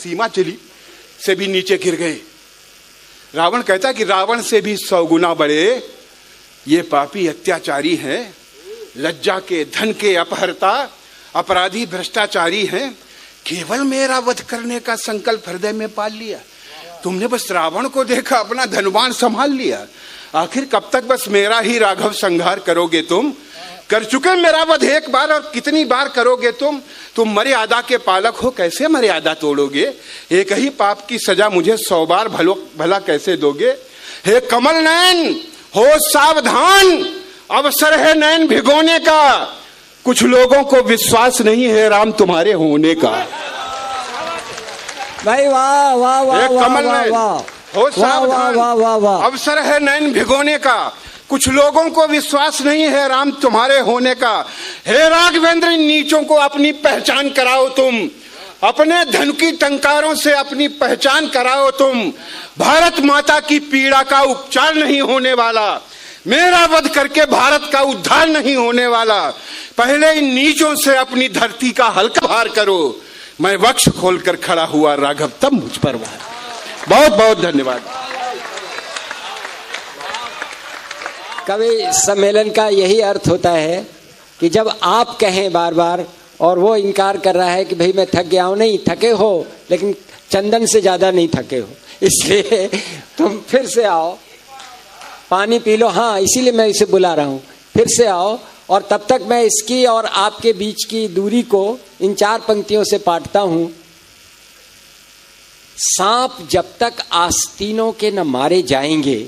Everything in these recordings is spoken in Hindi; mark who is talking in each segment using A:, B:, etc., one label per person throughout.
A: सीमा चली से भी नीचे गिर गए। रावण कहता कि रावण से भी 100 गुना बड़े ये पापी अत्याचारी हैं, लज्जा के, धन के अपहरता, अपराधी, भ्रष्टाचारी हैं। केवल मेरा वध करने का संकल्प हृदय में पाल लिया। तुमने बस रावण को देखा, अपना धनुवाण संभाल लिया। आखिर कब तक बस मेरा ही राघव संहार करोगे तुम? कर चुके मेरा वध एक बार, और कितनी बार करोगे तुम? तुम मर्यादा के पालक हो, कैसे मर्यादा तोड़ोगे? एक ही पाप की सजा मुझे 100 बार भला कैसे दोगे? हे कमल नयन, हो सावधान, अवसर है नयन भिगोने का। कुछ लोगों को विश्वास नहीं है राम तुम्हारे होने का।
B: भाई वाह वाह वाह
A: कमल नयन, हो
B: सावधान,
A: अवसर है नयन भिगोने का। कुछ लोगों को विश्वास नहीं है राम तुम्हारे होने का। हे राघवेंद्र, नीचों को अपनी पहचान कराओ तुम, अपने धन की टंकारों से अपनी पहचान कराओ तुम। भारत माता की पीड़ा का उपचार नहीं होने वाला, मेरा वध करके भारत का उद्धार नहीं होने वाला। पहले इन नीचों से अपनी धरती का हल्का भार करो। मैं वक्ष खोलकर खड़ा हुआ राघव, तब मुझ पर वार। बहुत बहुत धन्यवाद।
B: कवि सम्मेलन का यही अर्थ होता है कि जब आप कहें बार बार और वो इनकार कर रहा है कि भाई मैं थक गया हूं, नहीं थके हो लेकिन चंदन से ज्यादा नहीं थके हो, इसलिए तुम फिर से आओ, पानी पी लो। हाँ, इसीलिए मैं इसे बुला रहा हूं, फिर से आओ। और तब तक मैं इसकी और आपके बीच की दूरी को इन 4 पंक्तियों से पाटता हूं। सांप जब तक आस्तीनों के न मारे जाएंगे,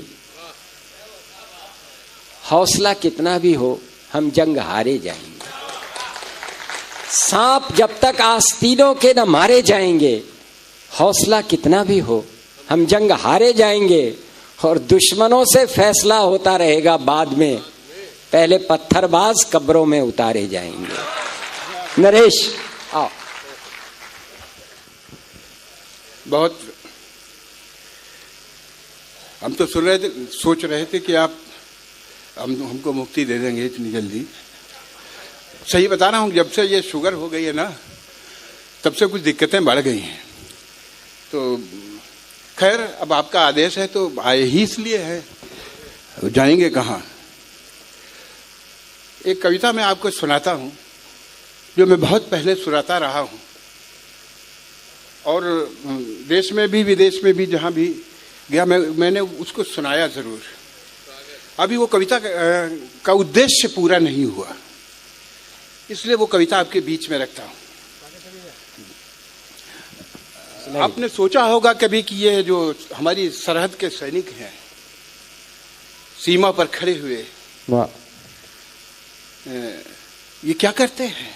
B: हौसला कितना भी हो हम जंग हारे जाएंगे। सांप जब तक आस्तीनों के न मारे जाएंगे, हौसला कितना भी हो हम जंग हारे जाएंगे। और दुश्मनों से फैसला होता रहेगा बाद में, पहले पत्थरबाज कब्रों में उतारे जाएंगे। नरेश आओ।
A: बहुत हम तो सुन रहे थे, सोच रहे थे कि आप हमको मुक्ति दे देंगे इतनी जल्दी। सही बता रहा हूँ, जब से ये शुगर हो गई है ना, तब से कुछ दिक्कतें बढ़ गई हैं। तो खैर, अब आपका आदेश है तो आए ही इसलिए है, जाएंगे कहाँ। एक कविता मैं आपको सुनाता हूँ जो मैं बहुत पहले सुनाता रहा हूँ, और देश में भी विदेश में भी जहाँ भी गया मैंने उसको सुनाया जरूर। अभी वो कविता का उद्देश्य पूरा नहीं हुआ, इसलिए वो कविता आपके बीच में रखता हूँ। आपने सोचा होगा कभी कि ये जो हमारी सरहद के सैनिक हैं, सीमा पर खड़े हुए, ये क्या करते हैं?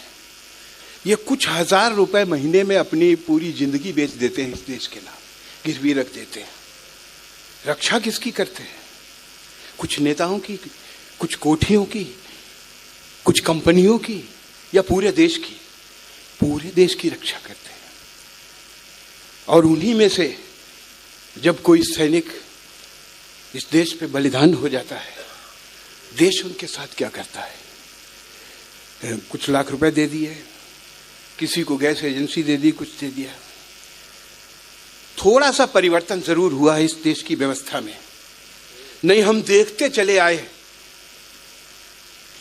A: ये कुछ 1000 रुपए महीने में अपनी पूरी जिंदगी बेच देते हैं, इस देश के नाम गिरवी रख देते हैं। रक्षा किसकी करते हैं? कुछ नेताओं की, कुछ कोठियों की, कुछ कंपनियों की, या पूरे देश की? पूरे देश की रक्षा करते हैं। और उन्हीं में से जब कोई सैनिक इस देश पे बलिदान हो जाता है, देश उनके साथ क्या करता है? कुछ लाख रुपए दे दिए, किसी को गैस एजेंसी दे दी, कुछ दे दिया। थोड़ा सा परिवर्तन जरूर हुआ है इस देश की व्यवस्था में, नहीं हम देखते चले आए।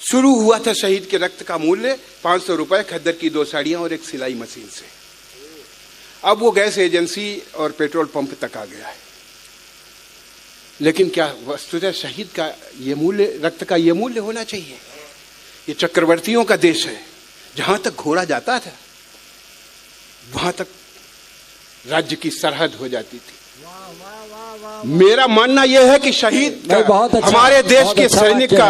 A: शुरू हुआ था शहीद के रक्त का मूल्य 500 रुपए, खद्दर की 2 साड़ियां और एक सिलाई मशीन से। अब वो गैस एजेंसी और पेट्रोल पंप तक आ गया है। लेकिन क्या वस्तुतः शहीद का ये मूल्य, रक्त का ये मूल्य होना चाहिए? ये चक्रवर्तियों का देश है, जहां तक घोड़ा जाता था वहां तक राज्य की सरहद हो जाती थी। मेरा मानना यह है कि शहीद हमारे देश के सैनिक का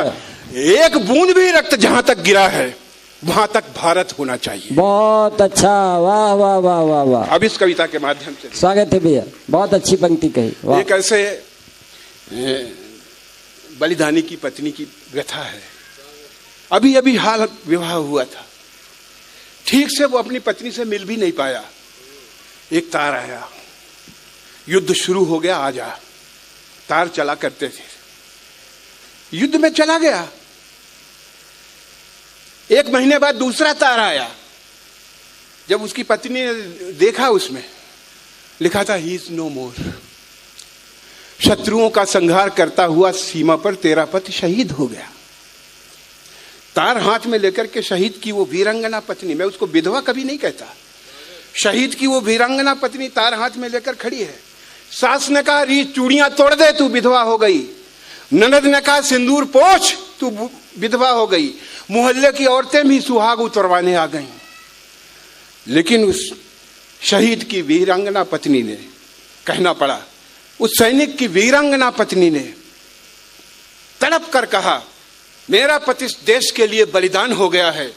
A: एक बूंद भी रक्त जहां तक गिरा है वहां तक भारत होना चाहिए।
B: बहुत अच्छा, वाह वाह वाह वाह वाह।
A: अब इस कविता के माध्यम से
B: स्वागत है भैया, बहुत अच्छी पंक्ति कही।
A: एक ऐसे बलिदानी की पत्नी की व्यथा है। अभी अभी हाल विवाह हुआ था, ठीक से वो अपनी पत्नी से मिल भी नहीं पाया। एक तार आया, युद्ध शुरू हो गया, आजा। तार चला करते थे, युद्ध में चला गया। 1 महीने बाद दूसरा तार आया। जब उसकी पत्नी ने देखा उसमें, लिखा था ही इज नो मोर। शत्रुओं का संहार करता हुआ सीमा पर तेरा पति शहीद हो गया। तार हाथ में लेकर के शहीद की वो वीरांगना पत्नी, मैं उसको विधवा कभी नहीं कहता, शहीद की वो वीरांगना पत्नी तार हाथ में लेकर खड़ी है। सास ने कहा री चूड़ियां तोड़ दे, तू विधवा हो गई। ननद ने कहा सिंदूर पोंछ, तू विधवा हो गई। मोहल्ले की औरतें भी सुहाग उतरवाने आ गईं। लेकिन उस शहीद की वीरांगना पत्नी ने, कहना पड़ा, उस सैनिक की वीरांगना पत्नी ने तड़प कर कहा मेरा पति इस देश के लिए बलिदान हो गया है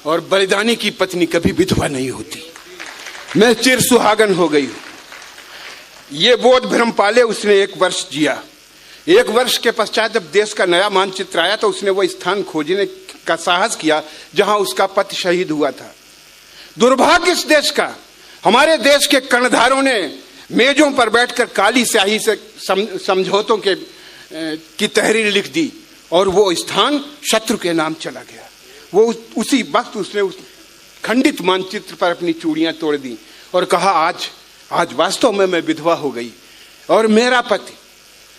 A: और बलिदानी की पत्नी कभी विधवा नहीं होती, मैं चिर सुहागन हो गई। ये बोध भ्रम पाले उसने 1 वर्ष जिया। 1 वर्ष के पश्चात जब देश का नया मानचित्र आया तो उसने वो स्थान खोजने का साहस किया जहां उसका पति शहीद हुआ था। दुर्भाग्य इस देश का, हमारे देश के कर्णधारों ने मेजों पर बैठकर काली स्याही से समझौतों की तहरीर लिख दी और वो स्थान शत्रु के नाम चला गया। वो उसी वक्त उसने उस खंडित मानचित्र पर अपनी चूड़ियां तोड़ दी और कहा आज वास्तव में मैं विधवा हो गई और मेरा पति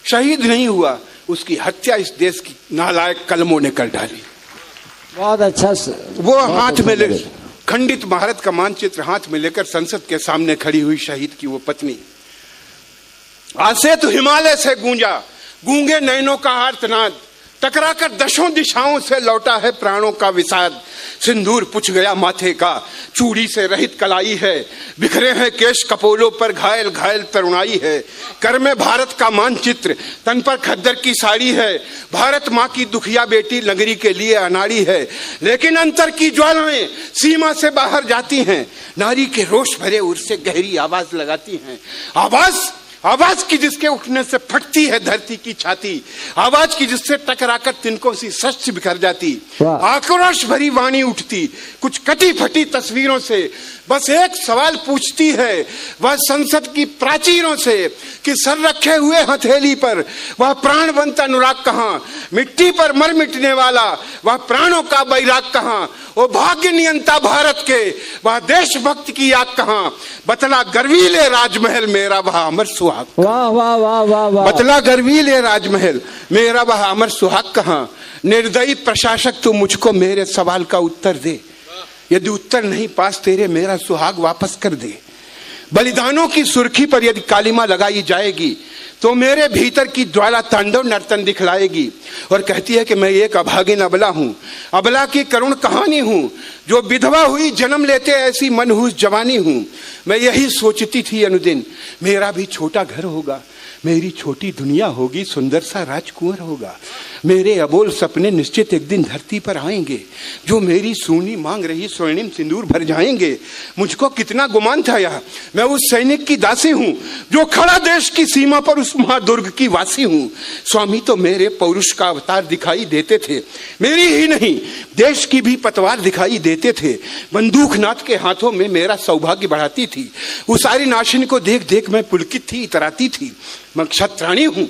A: शहीद नहीं हुआ, उसकी हत्या इस देश की नालायक कलमों ने कर डाली।
B: बहुत अच्छा।
A: वो हाथ में ले खंडित भारत का मानचित्र हाथ में लेकर संसद के सामने खड़ी हुई शहीद की वो पत्नी। आसे तो हिमालय से गूंजा गूंगे नैनों का आर्तनाद, टकराकर 10 दिशाओं से लौटा है प्राणों का विषाद। सिंदूर पुछ गया माथे का, चूड़ी से रहित कलाई है, बिखरे हैं केश कपोलों पर घायल घायल तरुणाई है। कर में भारत का मानचित्र, तन पर खद्दर की साड़ी है, भारत माँ की दुखिया बेटी नगरी के लिए अनाड़ी है। लेकिन अंतर की ज्वालाएं सीमा से बाहर जाती हैं, नारी के रोष भरे उर से गहरी आवाज लगाती हैं। आवाज की जिसके उठने से फटती है धरती की छाती, आवाज की जिससे टकराकर तिनकों सी सच बिखर जाती। आक्रोश भरी वाणी उठती कुछ कटी फटी तस्वीरों से, बस एक सवाल पूछती है वह संसद की प्राचीरों से कि सर रखे हुए हथेली पर वह प्राणवंत अनुराग कहाँ, मिट्टी पर मर मिटने वाला वह प्राणों का बैराग कहाँ, वो भाग्य नियंता भारत के वह देशभक्त की आग कहाँ। बतला गर्वीले राजमहल मेरा वह अमर सुहाग।
B: वाह वाह वाह वाह वाह।
A: बतला गर्वीले राजमहल मेरा वह अमर सुहाग कहाँ। निर्दयी प्रशासक तू मुझको मेरे सवाल का उत्तर दे, यदि उत्तर नहीं पास तेरे मेरा सुहाग वापस कर दे। बलिदानों की सुर्खी पर यदि कालिमा लगाई जाएगी तो मेरे भीतर की ज्वाला तांडव नर्तन दिखलाएगी और कहती है कि मैं एक अभागिन अबला हूं, अबला की करुण कहानी हूं, जो विधवा हुई जन्म लेते ऐसी मनहूस जवानी हूं। मैं यही सोचती थी अनुदिन मेरा भी छोटा घर होगा, मेरी छोटी दुनिया होगी, सुंदर सा राजकुंवर होगा, मेरे अबोल सपने निश्चित एक दिन धरती पर आएंगे, जो मेरी सूनी मांग रही स्वर्णिम सिंदूर भर जाएंगे। मुझको कितना गुमान था यह, मैं उस सैनिक की दासी हूं जो खड़ा देश की सीमा पर उस महादुर्ग की वासी हूं। स्वामी तो मेरे पौरुष का अवतार दिखाई देते थे, मेरी ही नहीं देश की भी पतवार दिखाई देते थे। बंदूकनाथ के हाथों में मेरा सौभाग्य बढ़ाती थी, उसारी नाशिनी को देख देख मैं पुलकित थी, इतराती थी। मैं क्षत्राणी हूं,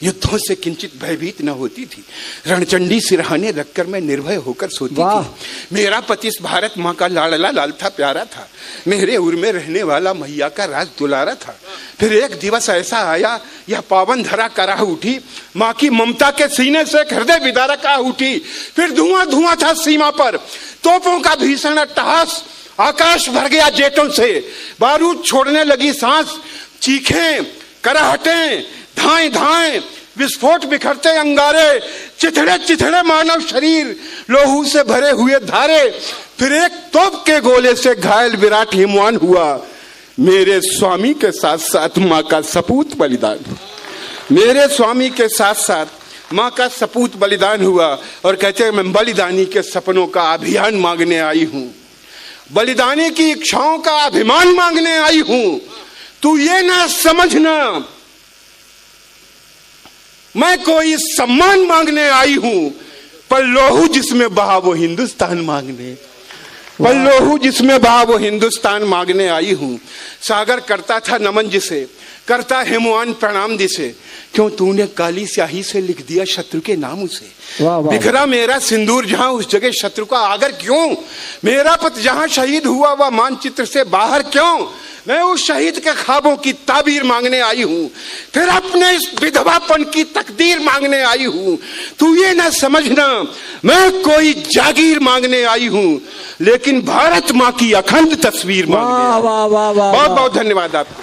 A: युद्धों से किंचित भयभीत न होती थी, रणचंडी सिरहाने रखकर मैं निर्भय होकर सोती थी। मेरा पति इस भारत माँ का लाडला लाल था, प्यारा था, मेरे उर में रहने वाला मैया का राज दुलारा था। फिर एक दिवस ऐसा आया यह पावन धरा करा उठी, माँ की ममता के सीने से हृदय विदारक का उठी। फिर धुआं धुआं था सीमा पर, तोपों का भीषण अट्टहास, आकाश भर गया जेटों से, बारूद छोड़ने लगी सांस, चीखें कराहटें धाएं धाएं, विस्फोट बिखरते अंगारे, चिथड़े चिथड़े मानव शरीर, लोहू से भरे हुए धारे। फिर एक तोप के गोले से घायल विराट हिमवान हुआ। मेरे स्वामी के साथ साथ माँ का सपूत बलिदान, मेरे स्वामी के साथ साथ माँ का सपूत बलिदान हुआ। और कहते हैं मैं बलिदानी के सपनों का अभियान मांगने आई हूं, बलिदानी की इच्छाओं का अभिमान मांगने आई हूं। तू ये ना समझना मैं कोई सम्मान मांगने आई हूं, पर लोहू जिसमें बहा वो हिंदुस्तान मांगने, पर लोहू जिसमें बहा वो हिंदुस्तान मांगने आई हूं। सागर करता था नमन जिसे, करता हिमवान प्रणाम जिसे, क्यों तूने काली स्याही से लिख दिया शत्रु के नाम उसे। बिखरा मेरा सिंदूर जहां उस जगह शत्रु का आगर क्यों, मेरा पति जहां शहीद हुआ वह मानचित्र से बाहर क्यों। मैं उस शहीद के ख्वाबों की ताबीर मांगने आई हूं, फिर अपने इस विधवापन की तकदीर मांगने आई हूं। तू ये ना समझना मैं कोई जागीर मांगने आई हूं, लेकिन भारत मां की अखंड तस्वीर मांगने आई हूं।
B: वाह वाह वाह वाह,
A: बहुत बहुत धन्यवाद आपको।